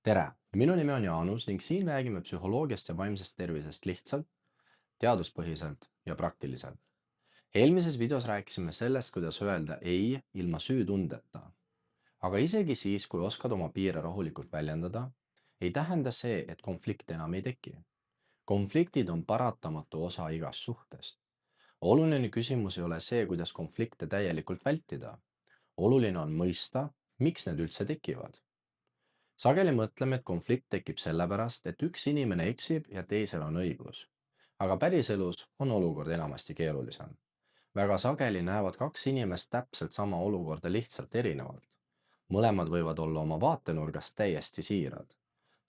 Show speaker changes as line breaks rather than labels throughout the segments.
tere, minu nimi on Jaanus ning siin räägime psühholoogiast ja vaimsest tervisest lihtsalt, teaduspõhiselt ja praktiliselt. Eelmises videos rääkisime sellest, kuidas öelda ei ilma süütundeta. Aga isegi siis, kui oskad oma piire rahulikult väljendada, ei tähenda see, et konflikte enam ei teki. Konfliktid on paratamatu osa igast suhtest. Oluline küsimus ei ole see, kuidas konflikte täielikult vältida. Oluline on mõista, miks need üldse tekivad. Sageli mõtleme, et konflikt tekib sellepärast, et üks inimene eksib ja teisel on õigus. Aga päriselus on olukord enamasti keerulisem. Väga sageli näevad kaks inimest täpselt sama olukorda lihtsalt erinevalt. Mõlemad võivad olla oma vaatenurgast täiesti siirad.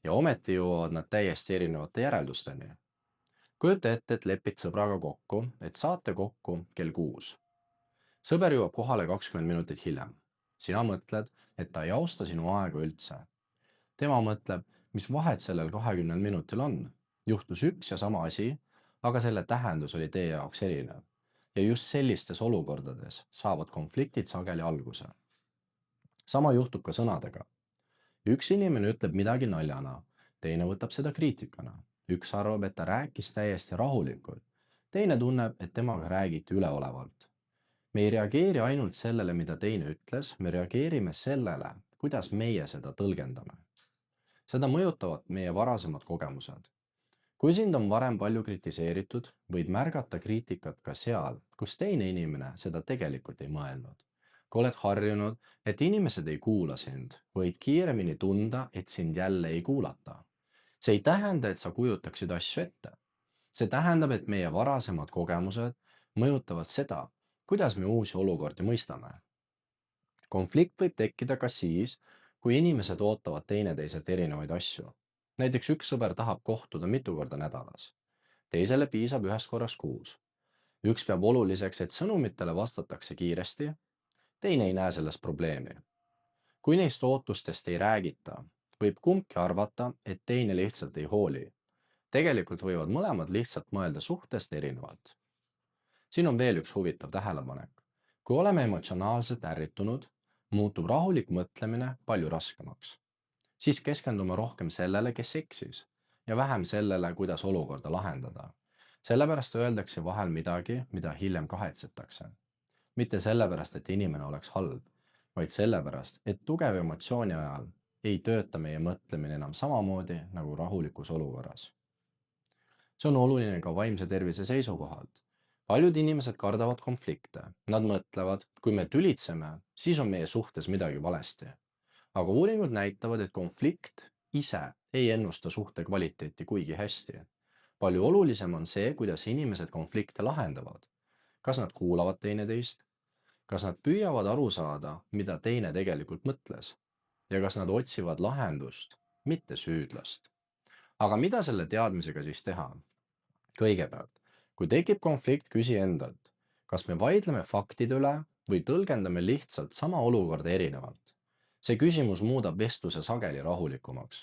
Ja ometi jõuavad nad täiesti erinevate järeldusteni. Kujuta ette, et lepid sõbraga kokku, et saate kokku kell 6. Sõber jõuab kohale 20 minutit hiljem. Sina mõtled, et ta ei austa sinu aega üldse. Tema mõtleb, mis vahet sellel 20 minutil on. Juhtus üks ja sama asi, aga selle tähendus oli teie jaoks erinev. Ja just sellistes olukordades saavad konfliktid sageli alguse. Sama juhtub ka sõnadega. Üks inimene ütleb midagi naljana, teine võtab seda kriitikana. Üks arvab, et ta rääkis täiesti rahulikult. Teine tunneb, et temaga räägiti üleolevalt. Me ei reageeri ainult sellele, mida teine ütles, me reageerime sellele, kuidas meie seda tõlgendame. Seda mõjutavad meie varasemad kogemused. Kui sind on varem palju kritiseeritud, võid märgata kriitikat ka seal, kus teine inimene seda tegelikult ei mõelnud. Kui oled harjunud, et inimesed ei kuula sind, võid kiiremini tunda, et sind jälle ei kuulata. See ei tähenda, et sa kujutaksid asju ette. See tähendab, et meie varasemad kogemused mõjutavad seda, kuidas me uusi olukordi mõistame. Konflikt võib tekkida ka siis, kui inimesed ootavad teineteiselt erinevaid asju. Näiteks üks sõber tahab kohtuda mitu korda nädalas. Teisele piisab ühest korrast kuus. Üks peab oluliseks, et sõnumitele vastatakse kiiresti, teine ei näe sellest probleemi. Kui neist ootustest ei räägita, võib kumbki arvata, et teine lihtsalt ei hooli. Tegelikult võivad mõlemad lihtsalt mõelda suhtest erinevalt. Siin on veel üks huvitav tähelepanek. Kui oleme emotsionaalselt ärritunud, muutub rahulik mõtlemine palju raskemaks. Siis keskendume rohkem sellele, kes eksis, ja vähem sellele, kuidas olukorda lahendada. Sellepärast öeldakse vahel midagi, mida hiljem kahetsetakse. Mitte sellepärast, et inimene oleks halb, vaid sellepärast, et tugev emotsiooni ajal ei tööta meie mõtlemine enam samamoodi nagu rahulikus olukorras. See on oluline ka vaimse tervise seisukohalt. Paljud inimesed kardavad konflikte. Nad mõtlevad, kui me tülitseme, siis on meie suhtes midagi valesti. Aga uuringud näitavad, et konflikt ise ei ennusta suhte kvaliteeti kuigi hästi. Palju olulisem on see, kuidas inimesed konflikte lahendavad. Kas nad kuulavad teineteist? Kas nad püüavad aru saada, mida teine tegelikult mõtles? Ja kas nad otsivad lahendust, mitte süüdlast? Aga mida selle teadmisega siis teha? Kõigepealt, kui tekib konflikt, küsi endalt, kas me vaidleme faktide üle või tõlgendame lihtsalt sama olukorda erinevalt. See küsimus muudab vestluse sageli rahulikumaks.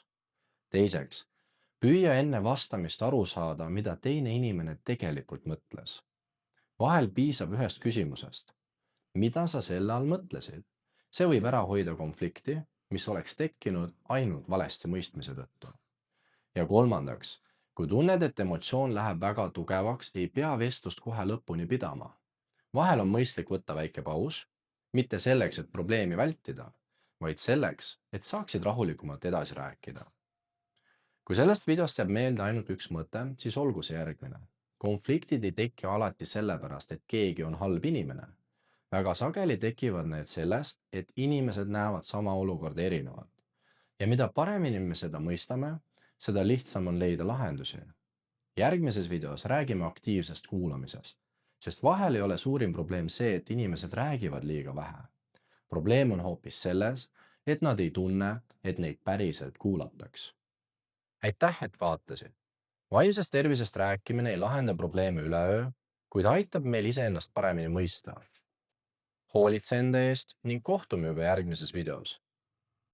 Teiseks, püüa enne vastamist aru saada, mida teine inimene tegelikult mõtles. Vahel piisab ühest küsimusest. Mida sa selle all mõtlesid? See võib ära hoida konflikti, mis oleks tekkinud ainult valesti mõistmise tõttu. Ja kolmandaks, kui tunned, et emotsioon läheb väga tugevaks, ei pea vestlust kohe lõpuni pidama. Vahel on mõistlik võtta väike paus, mitte selleks, et probleemi vältida, vaid selleks, et saaksid rahulikumalt edasi rääkida. Kui sellest videost jääb meelde ainult üks mõte, siis olgu see järgmine. Konfliktid ei teki alati sellepärast, et keegi on halb inimene. Väga sageli tekivad need sellest, et inimesed näevad sama olukorda erinevalt. Ja mida paremini me seda mõistame, seda lihtsam on leida lahendusi. Järgmises videos räägime aktiivsest kuulamisest, sest vahel ei ole suurim probleem see, et inimesed räägivad liiga vähe. Probleem on hoopis selles, et nad ei tunne, et neid päriselt kuulataks. Aitäh, et vaatasid! Vaimsest tervisest rääkimine ei lahenda probleeme üleöö, kuid aitab meil iseennast paremini mõista. Hoolitse enda eest ning kohtume juba järgmises videos.